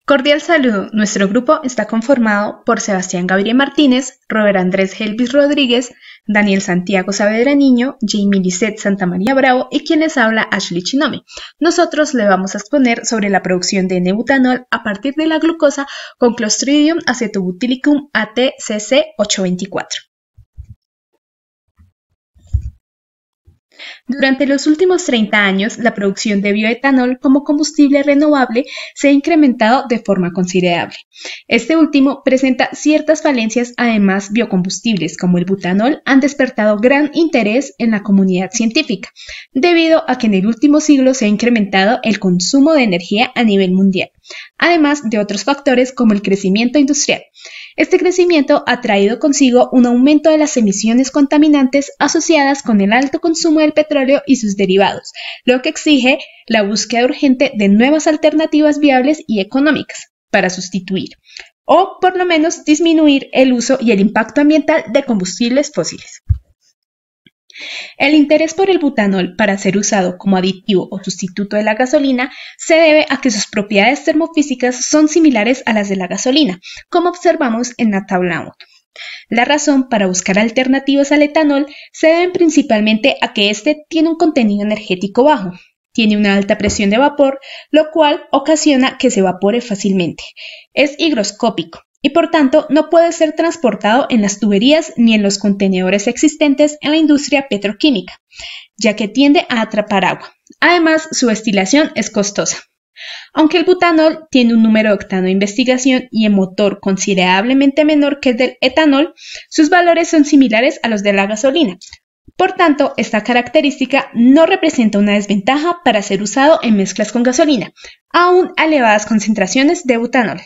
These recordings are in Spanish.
Cordial saludo. Nuestro grupo está conformado por Sebastián Gabriel Martínez, Robert Andrés Helvis Rodríguez, Daniel Santiago Saavedra Niño, Jamie Lisette Santamaría Bravo y quien les habla Ashley Chinome. Nosotros le vamos a exponer sobre la producción de N-butanol a partir de la glucosa con Clostridium acetobutylicum ATCC 824. Durante los últimos 30 años, la producción de bioetanol como combustible renovable se ha incrementado de forma considerable. Este último presenta ciertas falencias, además biocombustibles como el butanol han despertado gran interés en la comunidad científica, debido a que en el último siglo se ha incrementado el consumo de energía a nivel mundial, además de otros factores como el crecimiento industrial. Este crecimiento ha traído consigo un aumento de las emisiones contaminantes asociadas con el alto consumo del petróleo y sus derivados, lo que exige la búsqueda urgente de nuevas alternativas viables y económicas para sustituir, o por lo menos disminuir el uso y el impacto ambiental de combustibles fósiles. El interés por el butanol para ser usado como aditivo o sustituto de la gasolina se debe a que sus propiedades termofísicas son similares a las de la gasolina, como observamos en la tabla 1. La razón para buscar alternativas al etanol se debe principalmente a que este tiene un contenido energético bajo, tiene una alta presión de vapor, lo cual ocasiona que se evapore fácilmente. Es higroscópico y por tanto no puede ser transportado en las tuberías ni en los contenedores existentes en la industria petroquímica, ya que tiende a atrapar agua. Además, su destilación es costosa. Aunque el butanol tiene un número de octano de investigación y en motor considerablemente menor que el del etanol, sus valores son similares a los de la gasolina. Por tanto, esta característica no representa una desventaja para ser usado en mezclas con gasolina, aún a elevadas concentraciones de butanol.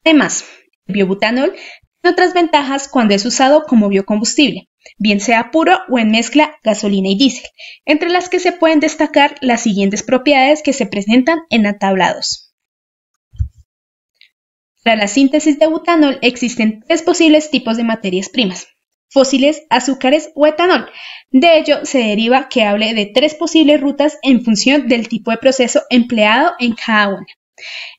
Además, el biobutanol tiene otras ventajas cuando es usado como biocombustible, bien sea puro o en mezcla gasolina y diésel, entre las que se pueden destacar las siguientes propiedades que se presentan en la tabla 2. Para la síntesis de butanol existen tres posibles tipos de materias primas: fósiles, azúcares o etanol. De ello se deriva que hable de tres posibles rutas en función del tipo de proceso empleado en cada una.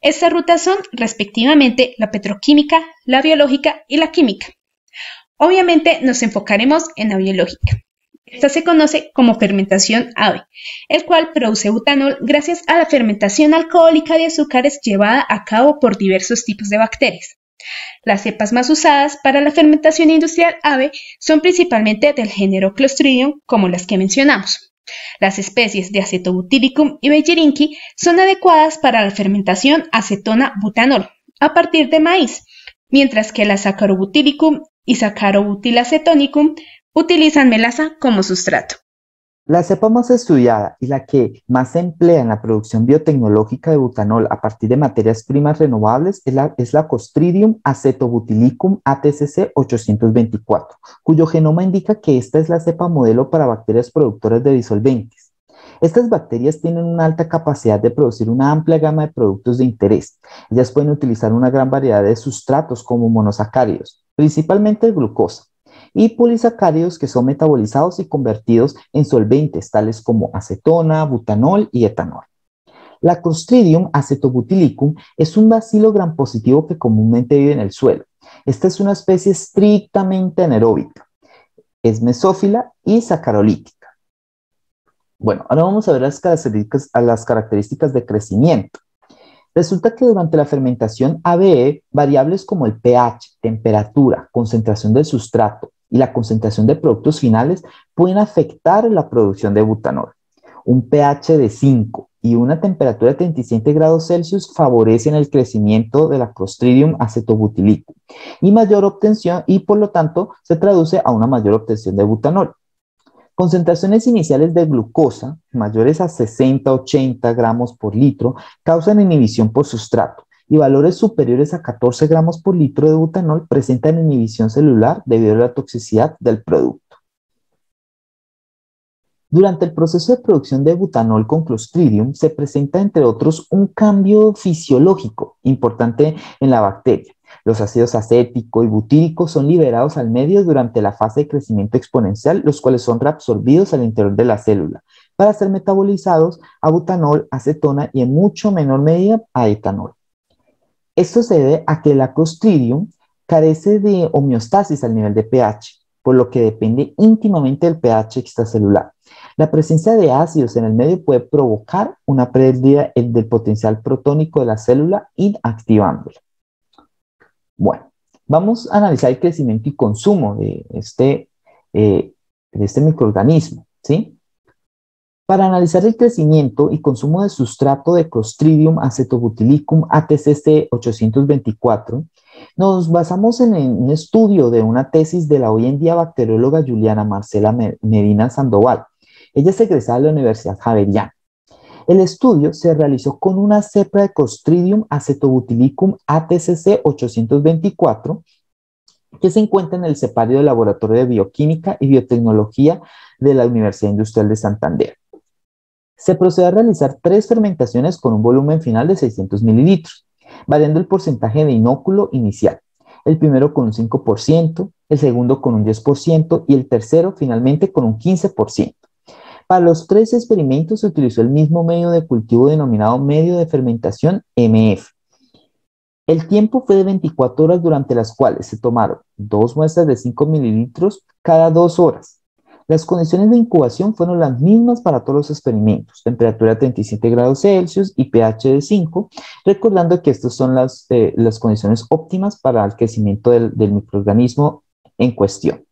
Estas rutas son, respectivamente, la petroquímica, la biológica y la química. Obviamente nos enfocaremos en la biológica. Esta se conoce como fermentación AVE, el cual produce butanol gracias a la fermentación alcohólica de azúcares llevada a cabo por diversos tipos de bacterias. Las cepas más usadas para la fermentación industrial AVE son principalmente del género Clostridium, como las que mencionamos. Las especies de Acetobutylicum y Bellerinki son adecuadas para la fermentación acetona-butanol a partir de maíz, mientras que la Saccharobutylicum y Saccharobutylacetonicum utilizan melaza como sustrato. La cepa más estudiada y la que más se emplea en la producción biotecnológica de butanol a partir de materias primas renovables es la Clostridium acetobutylicum ATCC 824, cuyo genoma indica que esta es la cepa modelo para bacterias productoras de disolventes. Estas bacterias tienen una alta capacidad de producir una amplia gama de productos de interés. Ellas pueden utilizar una gran variedad de sustratos como monosacáridos, principalmente glucosa, y polisacáridos que son metabolizados y convertidos en solventes tales como acetona, butanol y etanol. La Clostridium acetobutylicum es un bacilo gram positivo que comúnmente vive en el suelo. Esta es una especie estrictamente anaeróbica, es mesófila y sacarolítica. Bueno, ahora vamos a ver las características de crecimiento. Resulta que durante la fermentación ABE, variables como el pH, temperatura, concentración del sustrato y la concentración de productos finales pueden afectar la producción de butanol. Un pH de 5 y una temperatura de 37 grados Celsius favorecen el crecimiento de la Clostridium acetobutylicum y mayor obtención, y por lo tanto se traduce a una mayor obtención de butanol. Concentraciones iniciales de glucosa mayores a 60-80 gramos por litro causan inhibición por sustrato, y valores superiores a 14 gramos por litro de butanol presentan inhibición celular debido a la toxicidad del producto. Durante el proceso de producción de butanol con Clostridium se presenta, entre otros, un cambio fisiológico importante en la bacteria. Los ácidos acético y butírico son liberados al medio durante la fase de crecimiento exponencial, los cuales son reabsorbidos al interior de la célula, para ser metabolizados a butanol, acetona y en mucho menor medida a etanol. Esto se debe a que el Clostridium carece de homeostasis al nivel de pH, por lo que depende íntimamente del pH extracelular. La presencia de ácidos en el medio puede provocar una pérdida del potencial protónico de la célula, inactivándola. Bueno, vamos a analizar el crecimiento y consumo de este microorganismo, ¿sí? Para analizar el crecimiento y consumo de sustrato de Clostridium acetobutylicum ATCC 824, nos basamos en un estudio de una tesis de la hoy en día bacterióloga Juliana Marcela Medina Sandoval. Ella es egresada de la Universidad Javeriana. El estudio se realizó con una cepa de Clostridium acetobutylicum ATCC 824 que se encuentra en el cepario del Laboratorio de Bioquímica y Biotecnología de la Universidad Industrial de Santander. Se procede a realizar 3 fermentaciones con un volumen final de 600 mililitros, variando el porcentaje de inóculo inicial. El primero con un 5%, el segundo con un 10% y el tercero finalmente con un 15%. Para los 3 experimentos se utilizó el mismo medio de cultivo denominado medio de fermentación MF. El tiempo fue de 24 horas durante las cuales se tomaron 2 muestras de 5 mililitros cada 2 horas. Las condiciones de incubación fueron las mismas para todos los experimentos, temperatura 37 grados Celsius y pH de 5, recordando que estas son las condiciones óptimas para el crecimiento del microorganismo en cuestión.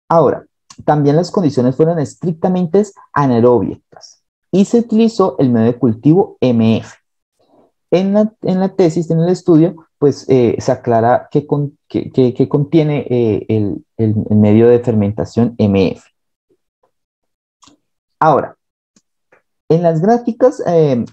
Ahora, también las condiciones fueron estrictamente anaeróbicas y se utilizó el medio de cultivo MF. En la tesis, en el estudio, pues se aclara qué contiene el medio de fermentación MF. Ahora, en las gráficas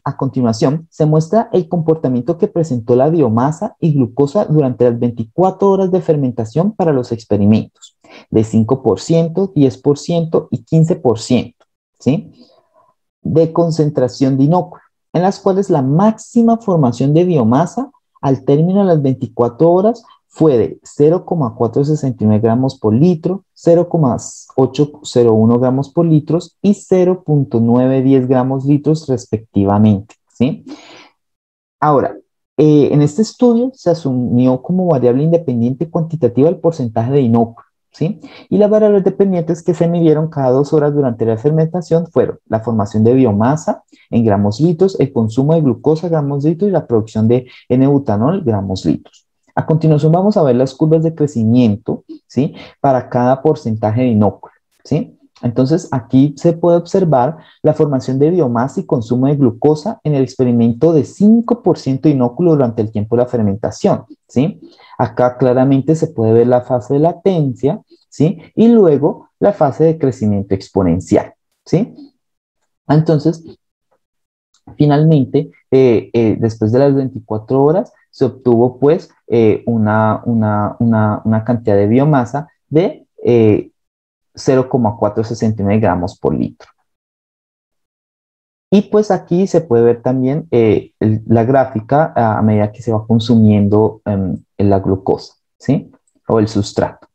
a continuación se muestra el comportamiento que presentó la biomasa y glucosa durante las 24 horas de fermentación para los experimentos, de 5%, 10% y 15%, ¿sí? De concentración de inóculo, en las cuales la máxima formación de biomasa al término de las 24 horas fue de 0,469 gramos por litro, 0,801 gramos por litro y 0,910 gramos litros respectivamente, ¿sí? Ahora, en este estudio se asumió como variable independiente cuantitativa el porcentaje de inóculo, ¿sí? Y las variables dependientes que se midieron cada 2 horas durante la fermentación fueron la formación de biomasa en gramos litros, el consumo de glucosa gramos litros y la producción de N-butanol gramos litros. A continuación vamos a ver las curvas de crecimiento, ¿sí? Para cada porcentaje de inóculo, ¿sí? Entonces aquí se puede observar la formación de biomasa y consumo de glucosa en el experimento de 5% de inóculo durante el tiempo de la fermentación, ¿sí? Acá claramente se puede ver la fase de latencia, ¿sí? Y luego la fase de crecimiento exponencial, ¿sí? Entonces, finalmente, después de las 24 horas, se obtuvo pues una cantidad de biomasa de 0,469 gramos por litro. Y pues aquí se puede ver también la gráfica a medida que se va consumiendo la glucosa, ¿sí? O el sustrato.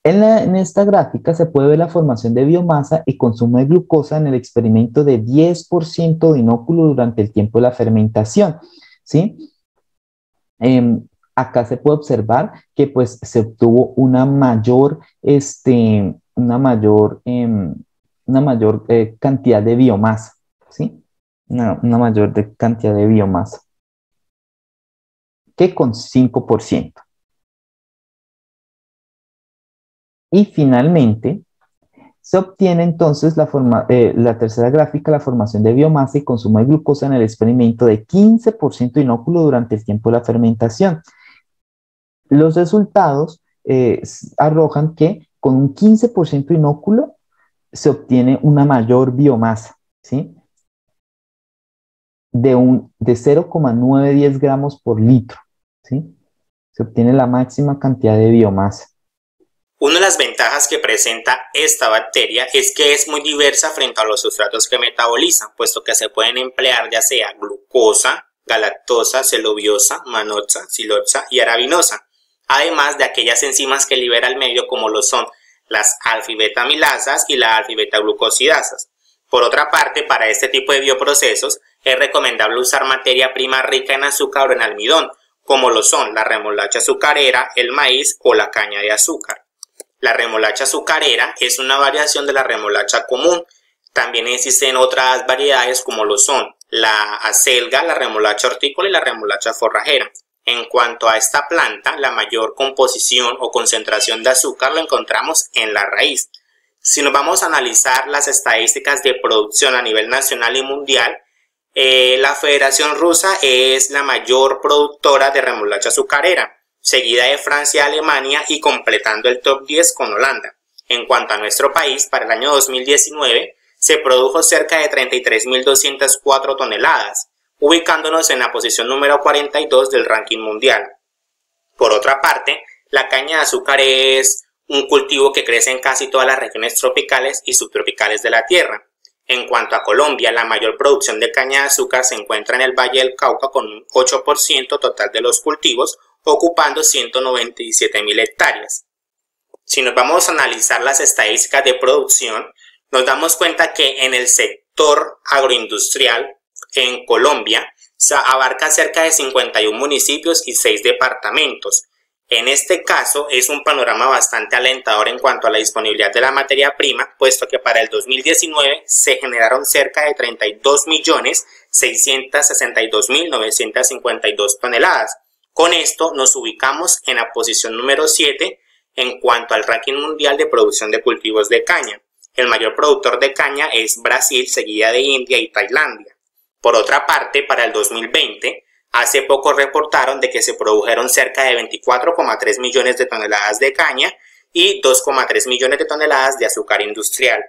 En esta gráfica se puede ver la formación de biomasa y consumo de glucosa en el experimento de 10% de inóculo durante el tiempo de la fermentación, ¿sí? Acá se puede observar que pues se obtuvo una mayor cantidad de biomasa, ¿sí? Una mayor cantidad de biomasa que con 5%. Y finalmente, se obtiene entonces la tercera gráfica, la formación de biomasa y consumo de glucosa en el experimento de 15% de inóculo durante el tiempo de la fermentación. Los resultados arrojan que con un 15% de inóculo se obtiene una mayor biomasa, ¿sí? De 0,910 gramos por litro, ¿sí? Se obtiene la máxima cantidad de biomasa. Una de las ventajas que presenta esta bacteria es que es muy diversa frente a los sustratos que metabolizan, puesto que se pueden emplear ya sea glucosa, galactosa, celobiosa, manoxa, silosa y arabinosa. además de aquellas enzimas que libera el medio como lo son las alfa y beta amilasas y la alfa y beta glucosidasas. Por otra parte, para este tipo de bioprocesos es recomendable usar materia prima rica en azúcar o en almidón, como lo son la remolacha azucarera, el maíz o la caña de azúcar. La remolacha azucarera es una variación de la remolacha común. También existen otras variedades como lo son la acelga, la remolacha hortícola y la remolacha forrajera. En cuanto a esta planta, la mayor composición o concentración de azúcar lo encontramos en la raíz. Si nos vamos a analizar las estadísticas de producción a nivel nacional y mundial, la Federación Rusa es la mayor productora de remolacha azucarera, seguida de Francia y Alemania y completando el top 10 con Holanda. En cuanto a nuestro país, para el año 2019 se produjo cerca de 33.204 toneladas, ubicándonos en la posición número 42 del ranking mundial. Por otra parte, la caña de azúcar es un cultivo que crece en casi todas las regiones tropicales y subtropicales de la Tierra. En cuanto a Colombia, la mayor producción de caña de azúcar se encuentra en el Valle del Cauca con un 8% total de los cultivos, ocupando 197.000 hectáreas. Si nos vamos a analizar las estadísticas de producción, nos damos cuenta que en el sector agroindustrial en Colombia se abarca cerca de 51 municipios y 6 departamentos. En este caso es un panorama bastante alentador en cuanto a la disponibilidad de la materia prima, puesto que para el 2019 se generaron cerca de 32.662.952 toneladas. Con esto nos ubicamos en la posición número 7 en cuanto al ranking mundial de producción de cultivos de caña. El mayor productor de caña es Brasil, seguida de India y Tailandia. Por otra parte, para el 2020, hace poco reportaron de que se produjeron cerca de 24,3 millones de toneladas de caña y 2,3 millones de toneladas de azúcar industrial.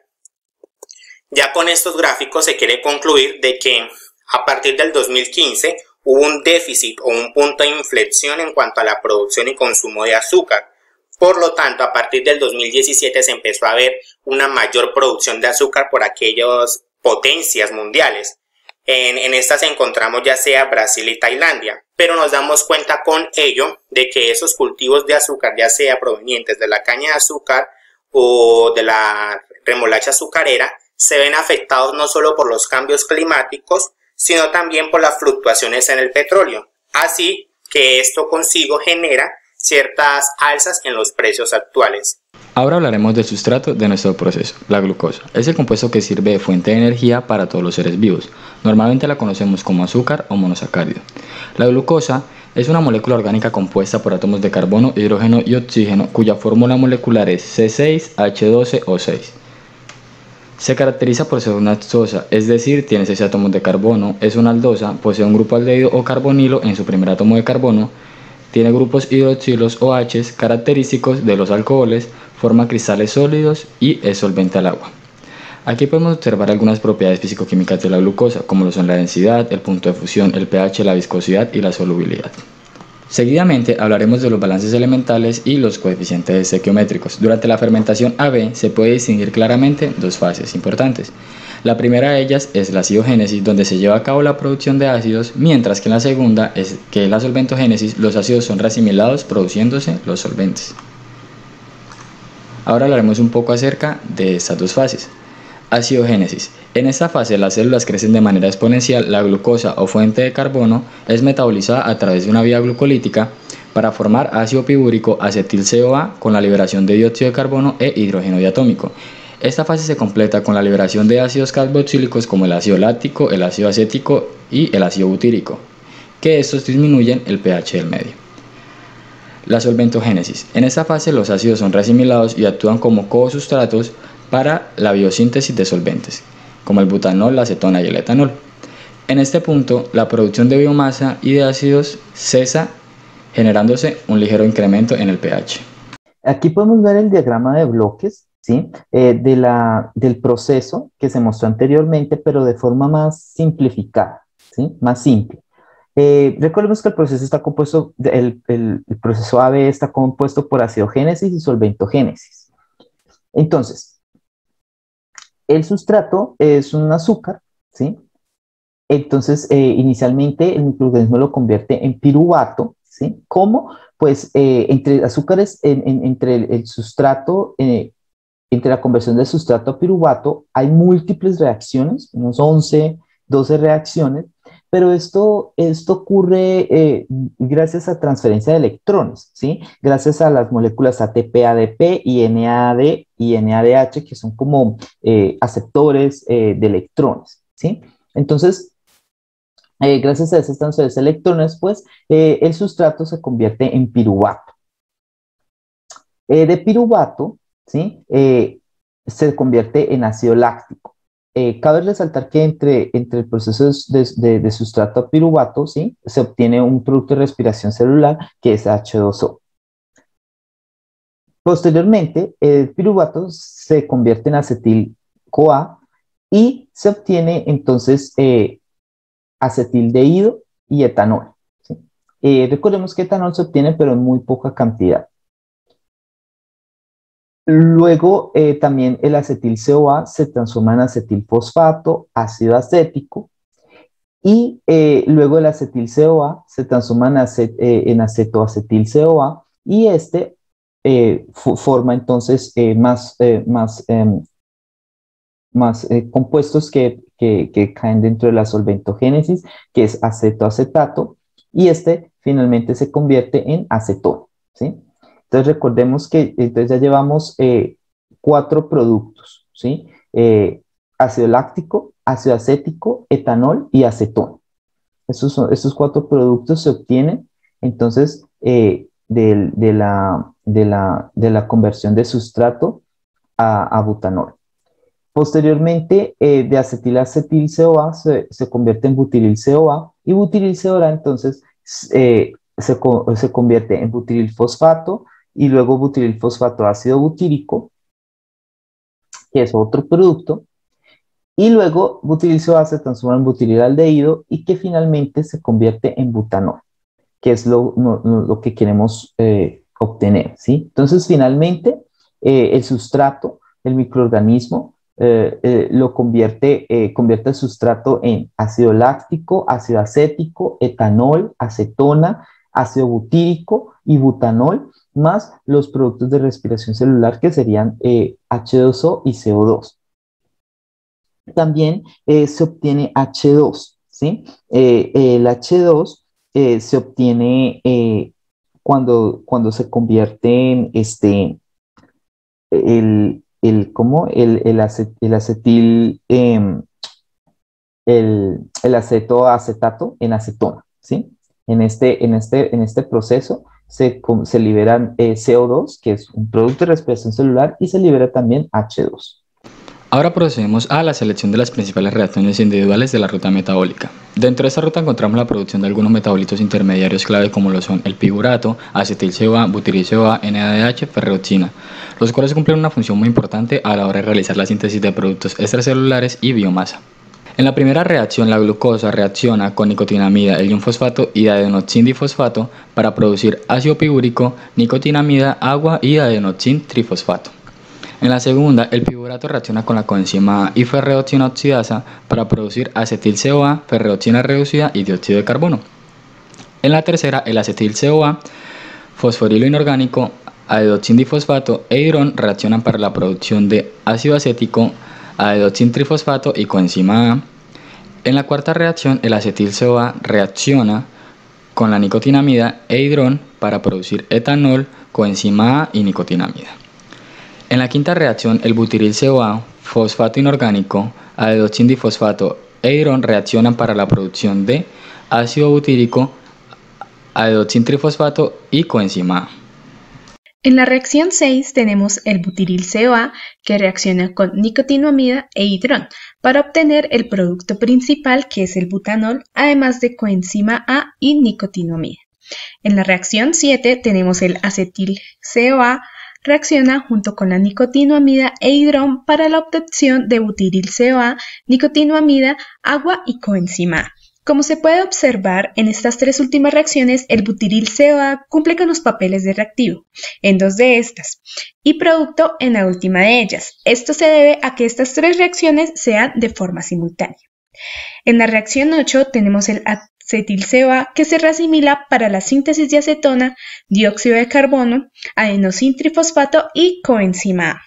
Ya con estos gráficos se quiere concluir de que a partir del 2015 hubo un déficit o un punto de inflexión en cuanto a la producción y consumo de azúcar. Por lo tanto, a partir del 2017 se empezó a ver una mayor producción de azúcar por aquellas potencias mundiales. En estas encontramos ya sea Brasil y Tailandia, pero nos damos cuenta con ello de que esos cultivos de azúcar, ya sea provenientes de la caña de azúcar o de la remolacha azucarera, se ven afectados no solo por los cambios climáticos, sino también por las fluctuaciones en el petróleo. Así que esto consigo genera ciertas alzas en los precios actuales. Ahora hablaremos del sustrato de nuestro proceso, la glucosa. Es el compuesto que sirve de fuente de energía para todos los seres vivos. Normalmente la conocemos como azúcar o monosacárido. La glucosa es una molécula orgánica compuesta por átomos de carbono, hidrógeno y oxígeno, cuya fórmula molecular es C6H12O6. Se caracteriza por ser una aldosa, es decir, tiene 6 átomos de carbono, es una aldosa, posee un grupo aldehído o carbonilo en su primer átomo de carbono, tiene grupos hidroxilos o H's característicos de los alcoholes, forma cristales sólidos y es solvente al agua. Aquí podemos observar algunas propiedades físico-químicas de la glucosa, como lo son la densidad, el punto de fusión, el pH, la viscosidad y la solubilidad. Seguidamente hablaremos de los balances elementales y los coeficientes estequiométricos. Durante la fermentación AB se puede distinguir claramente dos fases importantes. La primera de ellas es la acidogénesis, donde se lleva a cabo la producción de ácidos, mientras que en la segunda, que es la solventogénesis, los ácidos son reasimilados produciéndose los solventes. Ahora hablaremos un poco acerca de estas dos fases. Acidogénesis. En esta fase las células crecen de manera exponencial, la glucosa o fuente de carbono es metabolizada a través de una vía glucolítica para formar ácido pibúrico acetil-CoA con la liberación de dióxido de carbono e hidrógeno diatómico. Esta fase se completa con la liberación de ácidos carboxílicos como el ácido láctico, el ácido acético y el ácido butírico, que estos disminuyen el pH del medio. La solventogénesis. En esta fase los ácidos son reasimilados y actúan como cosustratos para la biosíntesis de solventes, como el butanol, la acetona y el etanol. En este punto, la producción de biomasa y de ácidos cesa, generándose un ligero incremento en el pH. Aquí podemos ver el diagrama de bloques, ¿sí? Del proceso que se mostró anteriormente, pero de forma más simplificada, ¿sí? Más simple. Recordemos que el proceso está compuesto, el proceso AB está compuesto por acidogénesis y solventogénesis. Entonces, el sustrato es un azúcar, ¿sí? Entonces, inicialmente el microorganismo lo convierte en piruvato, ¿sí? ¿Cómo? Pues entre azúcares, entre el sustrato, entre la conversión de sustrato a piruvato, hay múltiples reacciones, unos 11, 12 reacciones, pero esto ocurre gracias a transferencia de electrones, ¿sí? Gracias a las moléculas ATP-ADP y NAD y NADH, que son como aceptores de electrones, ¿sí? Entonces, gracias a esas transferencias de electrones, pues el sustrato se convierte en piruvato. De piruvato, ¿sí? Se convierte en ácido láctico. Cabe resaltar que entre el proceso de sustrato a piruvato, ¿sí? Se obtiene un producto de respiración celular que es H2O. Posteriormente, el piruvato se convierte en acetil-CoA y se obtiene entonces acetildehído y etanol, ¿sí? Recordemos que etanol se obtiene pero en muy poca cantidad. Luego también el acetil-CoA se transforma en acetilfosfato, ácido acético, y luego el acetil-CoA se transforma en acetoacetil-CoA y este forma entonces más compuestos que caen dentro de la solventogénesis, que es acetoacetato, y este finalmente se convierte en acetona, ¿sí? Entonces recordemos que entonces ya llevamos 4 productos, ¿sí? Ácido láctico, ácido acético, etanol y acetona. Estos 4 productos se obtienen entonces de la conversión de sustrato a butanol. Posteriormente, de acetilacetil-CoA se convierte en butiril-CoA y butiril-CoA entonces se convierte en butirilfosfato y luego butirilfosfato ácido butírico, que es otro producto, y luego butiril-CoA se transforma en butirildehído y que finalmente se convierte en butanol, que es lo que queremos obtener, ¿sí? Entonces, finalmente, el sustrato, el microorganismo, convierte el sustrato en ácido láctico, ácido acético, etanol, acetona, ácido butírico y butanol, más los productos de respiración celular que serían H2O y CO2. También se obtiene H2, ¿sí? El H2 se obtiene cuando se convierte en el acetoacetato en acetona, ¿sí? En este proceso se liberan CO2, que es un producto de respiración celular, y se libera también H2. Ahora procedemos a la selección de las principales reacciones individuales de la ruta metabólica. Dentro de esta ruta encontramos la producción de algunos metabolitos intermediarios clave como lo son el piruvato, acetil-CoA, butiril-CoA, NADH, ferreoxina, los cuales cumplen una función muy importante a la hora de realizar la síntesis de productos extracelulares y biomasa. En la primera reacción, la glucosa reacciona con nicotinamida, el fosfato y adenoxin-difosfato para producir ácido piúrico, nicotinamida, agua y adenoxin-trifosfato. En la segunda, el piruvato reacciona con la coenzima A y ferreoxina oxidasa para producir acetil-CoA, ferreoxina reducida y dióxido de carbono. En la tercera, el acetil-CoA, fosforilo inorgánico, adeoxin-difosfato e hidrón reaccionan para la producción de ácido acético, adeoxin-trifosfato y coenzima A. En la cuarta reacción, el acetil-CoA reacciona con la nicotinamida e hidrón para producir etanol, coenzima A y nicotinamida. En la quinta reacción, el butiril-CoA, fosfato inorgánico, adeoxin-difosfato e hidrón reaccionan para la producción de ácido butírico, adeoxin-trifosfato y coenzima A. En la reacción 6 tenemos el butiril-CoA que reacciona con nicotinamida e hidrón para obtener el producto principal que es el butanol, además de coenzima A y nicotinamida. En la reacción 7 tenemos el acetil-CoA reacciona junto con la nicotinamida e hidrón para la obtención de butiril-CoA, nicotinamida, agua y coenzima A. Como se puede observar, en estas 3 últimas reacciones, el butiril-CoA cumple con los papeles de reactivo en 2 de estas y producto en la última de ellas. Esto se debe a que estas 3 reacciones sean de forma simultánea. En la reacción 8 tenemos el acetil-CoA, que se reasimila para la síntesis de acetona, dióxido de carbono, adenosín-trifosfato y coenzima A.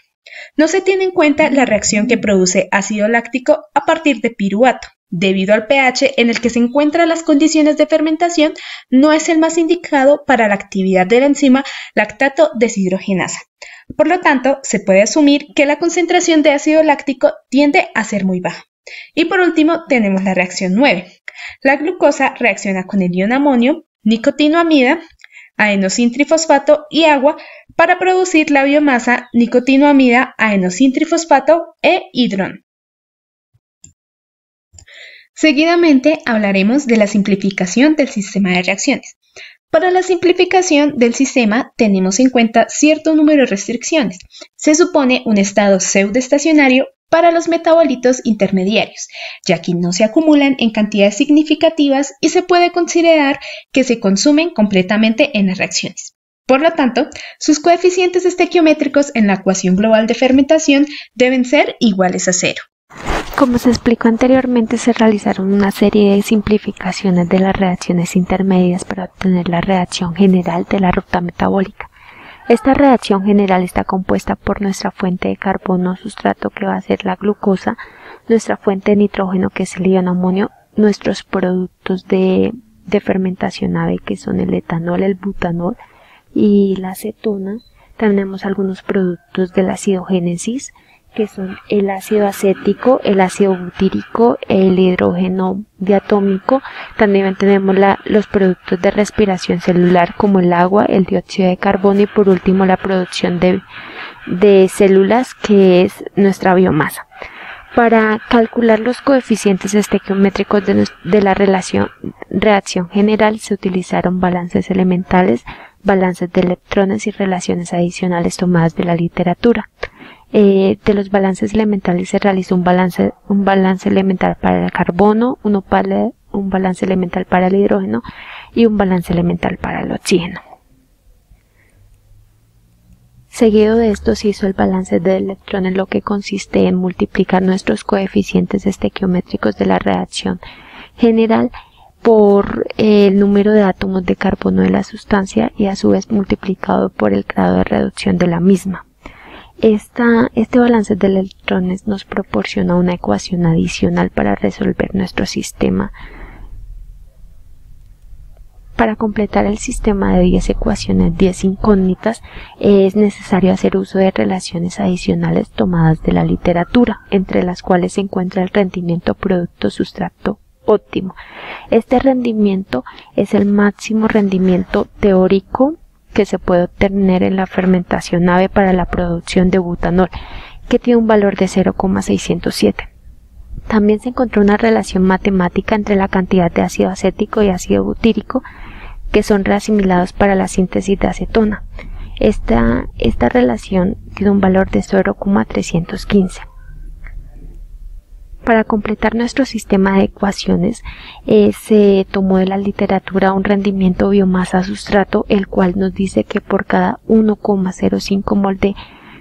No se tiene en cuenta la reacción que produce ácido láctico a partir de piruvato. Debido al pH en el que se encuentran las condiciones de fermentación, no es el más indicado para la actividad de la enzima lactato deshidrogenasa. Por lo tanto, se puede asumir que la concentración de ácido láctico tiende a ser muy baja. Y por último, tenemos la reacción 9. La glucosa reacciona con el ion amonio, nicotinoamida, adenosín-trifosfato y agua para producir la biomasa nicotinoamida, adenosín-trifosfato e hidrón. Seguidamente hablaremos de la simplificación del sistema de reacciones. Para la simplificación del sistema tenemos en cuenta cierto número de restricciones. Se supone un estado pseudoestacionario para los metabolitos intermediarios, ya que no se acumulan en cantidades significativas y se puede considerar que se consumen completamente en las reacciones. Por lo tanto, sus coeficientes estequiométricos en la ecuación global de fermentación deben ser iguales a 0. Como se explicó anteriormente, se realizaron una serie de simplificaciones de las reacciones intermedias para obtener la reacción general de la ruta metabólica. Esta reacción general está compuesta por nuestra fuente de carbono sustrato, que va a ser la glucosa, nuestra fuente de nitrógeno, que es el ion amonio, nuestros productos de fermentación AB, que son el etanol, el butanol y la acetona. Tenemos algunos productos de la acidogénesis, que son el ácido acético, el ácido butírico, el hidrógeno diatómico. También tenemos los productos de respiración celular, como el agua, el dióxido de carbono y por último la producción de células, que es nuestra biomasa. Para calcular los coeficientes estequiométricos de la reacción general se utilizaron balances elementales, balances de electrones y relaciones adicionales tomadas de la literatura. De los balances elementales se realizó un balance elemental para el carbono, un balance elemental para el hidrógeno y un balance elemental para el oxígeno. Seguido de esto se hizo el balance de electrones, lo que consiste en multiplicar nuestros coeficientes estequiométricos de la reacción general por el número de átomos de carbono de la sustancia y a su vez multiplicado por el grado de reducción de la misma. Este balance de electrones nos proporciona una ecuación adicional para resolver nuestro sistema. Para completar el sistema de 10 ecuaciones, 10 incógnitas, es necesario hacer uso de relaciones adicionales tomadas de la literatura, entre las cuales se encuentra el rendimiento producto-sustrato óptimo. Este rendimiento es el máximo rendimiento teórico que se puede obtener en la fermentación AB para la producción de butanol, que tiene un valor de 0,607. También se encontró una relación matemática entre la cantidad de ácido acético y ácido butírico, que son reasimilados para la síntesis de acetona. Esta relación tiene un valor de 0,315. Para completar nuestro sistema de ecuaciones, se tomó de la literatura un rendimiento biomasa-sustrato, el cual nos dice que por cada 1,05 mol de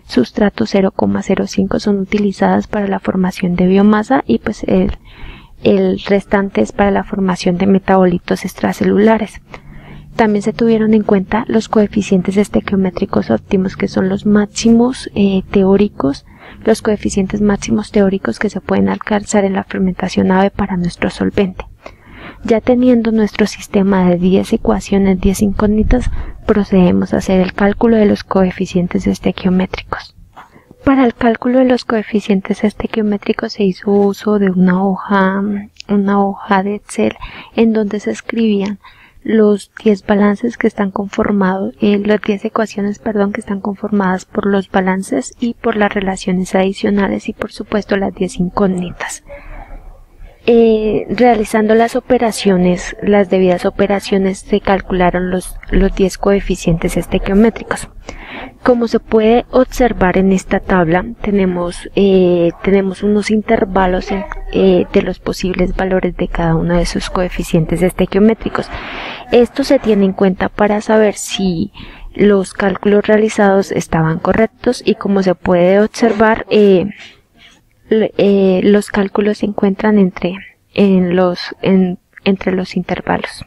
sustrato 0,05 son utilizadas para la formación de biomasa y pues el restante es para la formación de metabolitos extracelulares. También se tuvieron en cuenta los coeficientes estequiométricos óptimos, que son los máximos teóricos, los coeficientes máximos teóricos que se pueden alcanzar en la fermentación AB para nuestro solvente. Ya teniendo nuestro sistema de 10 ecuaciones, 10 incógnitas, procedemos a hacer el cálculo de los coeficientes estequiométricos. Para el cálculo de los coeficientes estequiométricos se hizo uso de una hoja de Excel en donde se escribían los 10 balances que están conformados, las 10 ecuaciones, que están conformadas por los balances y por las relaciones adicionales y por supuesto las 10 incógnitas. Realizando las debidas operaciones, se calcularon los 10 coeficientes estequiométricos. Como se puede observar en esta tabla, tenemos unos intervalos de los posibles valores de cada uno de sus coeficientes estequiométricos. Esto se tiene en cuenta para saber si los cálculos realizados estaban correctos y, como se puede observar, los cálculos se encuentran en entre los intervalos.